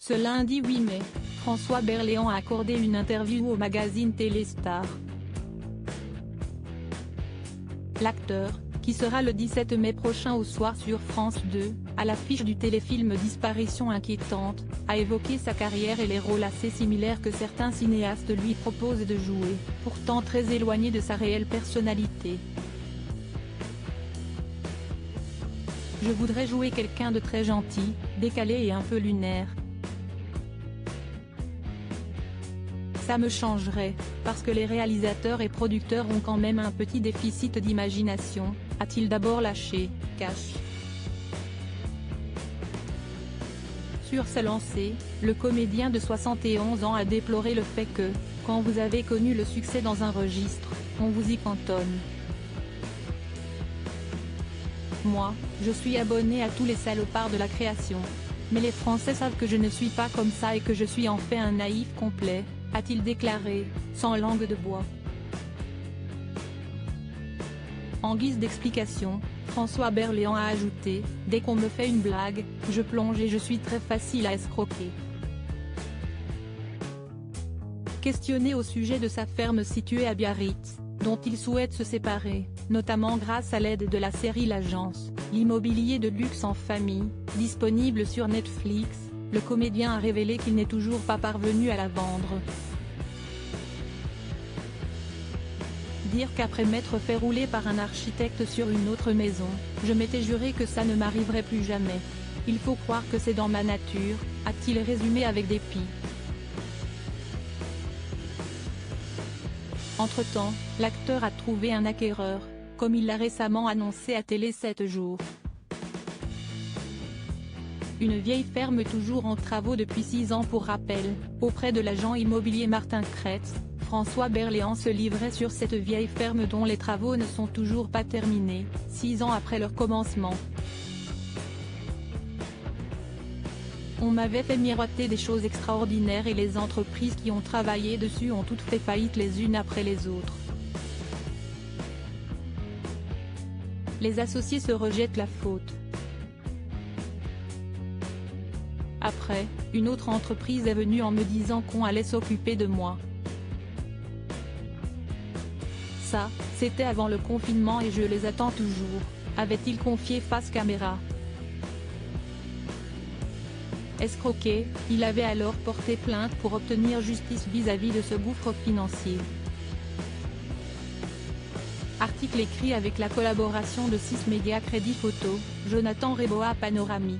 Ce lundi 8 mai, François Berléand a accordé une interview au magazine Téléstar. L'acteur, qui sera le 17 mai prochain au soir sur France 2, à l'affiche du téléfilm Disparition inquiétante, a évoqué sa carrière et les rôles assez similaires que certains cinéastes lui proposent de jouer, pourtant très éloignés de sa réelle personnalité. Je voudrais jouer quelqu'un de très gentil, décalé et un peu lunaire. Ça me changerait, parce que les réalisateurs et producteurs ont quand même un petit déficit d'imagination, a-t-il d'abord lâché, cash. Sur sa lancée, le comédien de 71 ans a déploré le fait que, quand vous avez connu le succès dans un registre, on vous y cantonne. Moi, je suis abonné à tous les salopards de la création. Mais les Français savent que je ne suis pas comme ça et que je suis en fait un naïf complet, a-t-il déclaré, sans langue de bois. En guise d'explication, François Berléand a ajouté « Dès qu'on me fait une blague, je plonge et je suis très facile à escroquer ». Questionné au sujet de sa ferme située à Biarritz, dont il souhaite se séparer, notamment grâce à l'aide de la série L'Agence, l'immobilier de luxe en famille, disponible sur Netflix, le comédien a révélé qu'il n'est toujours pas parvenu à la vendre. Dire qu'après m'être fait rouler par un architecte sur une autre maison, je m'étais juré que ça ne m'arriverait plus jamais. Il faut croire que c'est dans ma nature, a-t-il résumé avec dépit. Entre-temps, l'acteur a trouvé un acquéreur, comme il l'a récemment annoncé à Télé 7 jours. Une vieille ferme toujours en travaux depuis 6 ans pour rappel, auprès de l'agent immobilier Martin Kretz, François Berléand se livrait sur cette vieille ferme dont les travaux ne sont toujours pas terminés, 6 ans après leur commencement. On m'avait fait miroiter des choses extraordinaires et les entreprises qui ont travaillé dessus ont toutes fait faillite les unes après les autres. Les associés se rejettent la faute. Après, une autre entreprise est venue en me disant qu'on allait s'occuper de moi. Ça, c'était avant le confinement et je les attends toujours, avait-il confié face caméra. Escroqué, il avait alors porté plainte pour obtenir justice vis-à-vis de ce gouffre financier. Article écrit avec la collaboration de 6 médias Crédit Photo, Jonathan Reboa Panoramique.